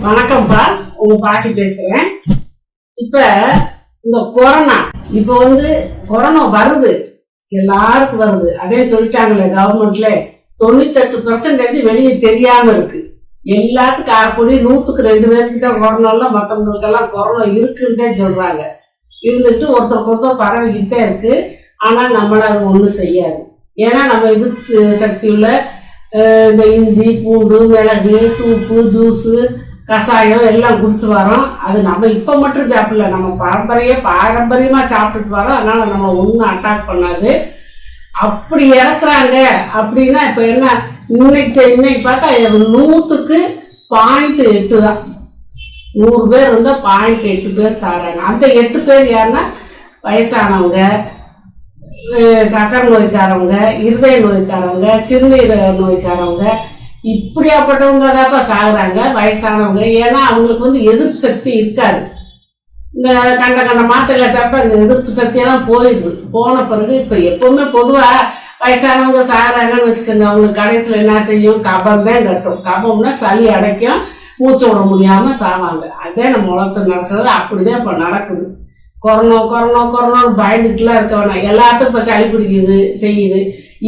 வணக்கம்ப்பா, உங்க பாட்டி பேசுறேன். இப்ப இந்த கொரோனா கொரோனா வருது, எல்லாருக்கும் வருது. அதே சொல்லிட்டாங்களே கவர்மெண்ட்ல 98% வெளியே தெரியாம இருக்கு. எல்லாத்துக்கும் ஆகக்கூடிய 100க்கு 2 பேருக்கு தான் கொரோனா, மற்றவங்களுக்கு எல்லாம் கொரோனா இருக்குன்னு சொல்றாங்க. இருந்துட்டு ஒருத்தருக்கு பரவிக்கிட்டே இருக்கு. ஆனா நம்மளால அது ஒண்ணும் செய்யாது. ஏன்னா நம்ம எதிர்ப்பு சக்தி உள்ள இந்த இஞ்சி, பூண்டு, மிளகு, சூப்பு, ஜூஸு, கஷாயம் எல்லாம் குடிச்சு வரோம். அது நம்ம இப்ப மட்டும் சாப்பிடல, நம்ம பாரம்பரியமா சாப்பிட்டுட்டு வரோம். அதனால நம்ம ஒன்றும் அட்டாக் பண்ணாது. அப்படி இறக்குறாங்க அப்படின்னா இப்ப என்ன, இன்னைக்கு பார்த்தா 100க்கு 0.8 தான். 100 பேர் இருந்தா 0.8 பேர் சாராங்க. அந்த 8 பேர் யாருன்னா வயசானவங்க, சக்கரை நோய்க்காரவங்க, இருதய நோய்க்காரவங்க, சிறுநீரக நோய்க்காரவங்க, இப்படியாப்பட்டவங்க தான்ப்பா சாகுறாங்க, வயசானவங்க. ஏன்னா அவங்களுக்கு எதிர்ப்பு சக்தி இருக்காது. இந்த கண்ட மாத்திரைகளை சாப்பிட்டா அந்த எதிர்ப்பு சக்தியெல்லாம் போயிடுது. போன பிறகு இப்ப எப்பவுமே பொதுவா வயசானவங்க சாகுறாங்கன்னு வச்சுக்கோங்க, அவங்களுக்கு கடைசியில் என்ன செய்யும், கபம் தான் கட்டும். கபம்னா சளி அடைக்கும், மூச்சு விட முடியாம சாவாங்க. அதே நம்ம உலகத்தில் நடக்கிறது. அப்படிதான் இப்ப நடக்குது. கொரோனா பயந்துட்டுலாம் இருக்க வேணாம். எல்லாத்துக்கும் இப்ப சளி பிடிக்குது செய்யுது.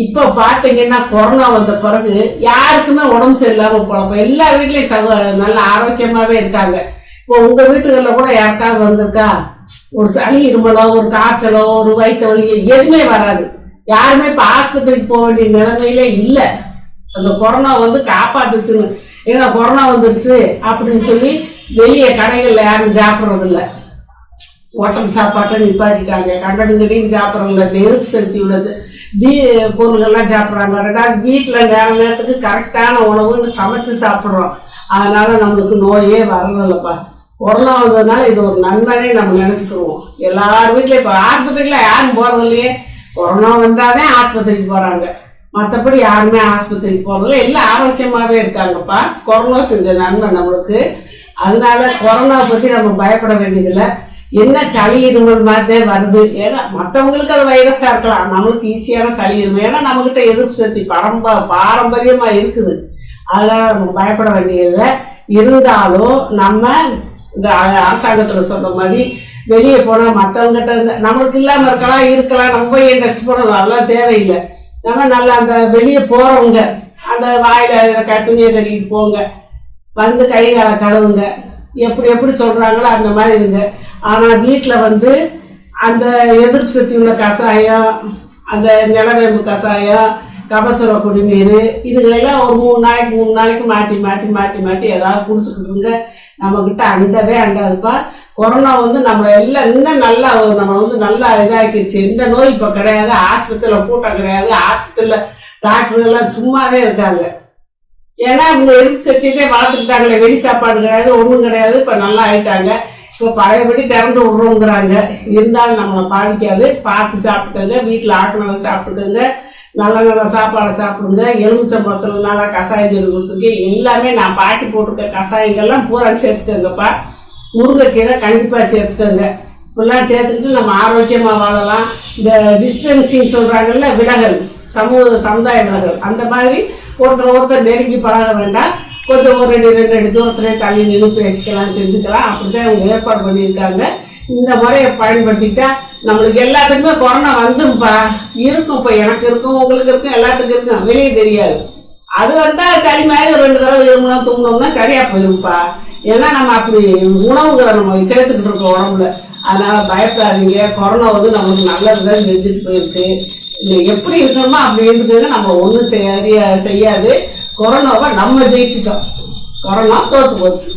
இப்ப பாத்தீங்கன்னா கொரோனா வந்த பிறகு யாருக்குமே உடம்பு சரியில்லாம போலப்ப எல்லா வீட்லயும் நல்ல ஆரோக்கியமாவே இருக்காங்க. இப்போ உங்க வீட்டுகள்ல கூட யாருக்காவது வந்திருக்கா, ஒரு சளி இருமலோ, ஒரு காய்ச்சலோ, ஒரு வயிற்று வலியோ எதுவுமே வராது. யாருமே இப்ப ஆஸ்பத்திரிக்கு போக வேண்டிய நிலைமையிலே இல்ல. அந்த கொரோனா காப்பாத்துச்சுன்னு. ஏன்னா கொரோனா வந்துருச்சு அப்படின்னு சொல்லி வெளியே கடைகள்ல யாரும் சாப்பிடுறது இல்லை. ஹோட்டல் சாப்பாட்டை நிப்பாட்டிட்டாங்க. கண்டடியும் சாப்பிட்றதில்ல. எதிர்ப்பு சக்தி உள்ளது பொருள்கள்லாம் சாப்பிட்றாங்க. ரெண்டாவது வீட்டில் நேரத்துக்கு கரெக்டான உணவுன்னு சமைச்சு சாப்பிட்றோம். அதனால நம்மளுக்கு நோயே வரதில்லப்பா. கொரோனா வந்ததுனால இது ஒரு நன்மையே நம்ம நினைச்சுக்கிடுவோம். எல்லார் வீட்லயும் இப்ப ஆஸ்பத்திரியில யாரும் போறது இல்லையே. கொரோனா வந்தாதான் ஆஸ்பத்திரிக்கு போறாங்க, மற்றபடி யாருமே ஆஸ்பத்திரிக்கு போறதில்ல. எல்லாம் ஆரோக்கியமாவே இருக்காங்கப்பா. கொரோனா செஞ்ச நன்மை நம்மளுக்கு. அதனால கொரோனா பத்தி நம்ம பயப்பட வேண்டியதில்லை. என்ன சளி இருமல் மாதிரியே வருது. ஏன்னா மற்றவங்களுக்கு அது வைரஸா இருக்கலாம், நம்மளுக்கு ஈஸியான சளி இருமல். ஏன்னா நம்மகிட்ட எதிர்ப்பு சக்தி பாரம்பரியமா இருக்குது. அதனால நம்ம பயப்பட வேண்டியதில்லை. இருந்தாலும் நம்ம இந்த அரசாங்கத்துல சொன்ன மாதிரி வெளியே போனா மற்றவங்கிட்ட நம்மளுக்கு இல்லாம இருக்கலாம். நம்ம போய் டெஸ்ட் பண்ணலாம், அதெல்லாம் தேவையில்லை. நம்ம நல்லா அந்த வெளியே போறவங்க அந்த வாயில துணியை கட்டிட்டு போங்க, வந்து கை காலை கழுவுங்க, எப்படி சொல்றாங்களோ அந்த மாதிரி இருங்க. ஆனா வீட்டுல அந்த எதிர்ப்பு சக்தி உள்ள கஷாயம், அந்த நிலவேம்பு கஷாயம், கபசுர குடிநீர், இதுகளெல்லாம் ஒரு 3 நாளைக்கு மாற்றி ஏதாவது குடிச்சுக்கிட்டுங்க. நம்ம கிட்ட அண்டவே அண்டாதுப்பா. கொரோனா நம்ம எல்லாம் இன்னும் நல்லா நம்ம நல்லா இதாக்கிடுச்சு. எந்த நோய் இப்ப கிடையாது. ஆஸ்பத்திரியில கூட்டம் கிடையாது. ஆஸ்பத்திரியில டாக்டர் எல்லாம் சும்மாவே இருக்காங்க. ஏன்னா அவங்க எதிர்ப்பு சக்தியிலே வளர்த்துக்கிட்டாங்களே. வெளி சாப்பாடு கிடையாது, ஒன்றும் கிடையாது. இப்ப நல்லா ஆயிட்டாங்க. இப்போ பழையபடி திறந்து விடுறோங்கிறாங்க. இருந்தாலும் நம்மளை பாதிக்காது. பார்த்து சாப்பிட்டுக்கோங்க. வீட்டில் ஆக்கினதை சாப்பிட்டுக்கோங்க. நல்ல சாப்பாடை சாப்பிடுங்க. எலுமிச்சம்பழத்துல நல்லா கஷாயம் சொல்லி கொடுத்துருக்கேன். எல்லாமே நான் பாட்டி போட்டிருக்க கஷாயங்கள்லாம் பூரா சேர்த்துக்கோங்கப்பா. முருங்கைக்கீரை கண்டிப்பா சேர்த்துக்கோங்க. இப்பெல்லாம் சேர்த்துக்கிட்டு நம்ம ஆரோக்கியமா வாழலாம். இந்த டிஸ்டன்சிங் சொல்றாங்கல்ல, விலகல், சமுதாய விலகல், அந்த மாதிரி ஒருத்தர் நெருங்கி பழக வேண்டாம். கொஞ்சம் ஒரு 2 அடி தூரத்துல தள்ளி நின்று பேசிக்கலாம், செஞ்சுக்கலாம். அப்படிதான் அவங்க ஏற்பாடு பண்ணியிருக்காங்க. இந்த முறையை பயன்படுத்திட்டா நம்மளுக்கு எல்லாத்துக்குமே கொரோனா வந்துப்பா இருக்கும். இப்ப எனக்கு இருக்கும், உங்களுக்கு இருக்கும், எல்லாத்துக்கும் இருக்கும், வெளியே தெரியாது. அது வந்தா சளி மாதிரி 2 தடவை இருமுனா தூங்கினோம்னா சரியா போயிருப்பா. ஏன்னா நம்ம அப்படி உணவுகளை நம்ம சேர்த்துக்கிட்டு இருக்கோம் உடம்புல. அதனால பயப்படாதீங்க. கொரோனா நம்மளுக்கு நல்லதுதான் செஞ்சுட்டு போயிருக்கு. எப்படி இருக்கணுமோ அப்படி இருந்துட்டு நம்ம ஒன்றும் செய்யாது. கொரோனாவை நம்ம ஜெயிச்சிட்டோம். கொரோனா தோத்து போச்சு.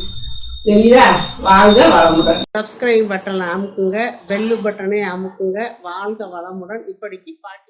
தெரியுதா? வாழ்க வளமுடன். சப்ஸ்கிரைப் பட்டனை அமுக்குங்க, பெல்லு பட்டனை அமுக்குங்க. வாழ்க வளமுடன். இப்படிக்கு பாட்டு.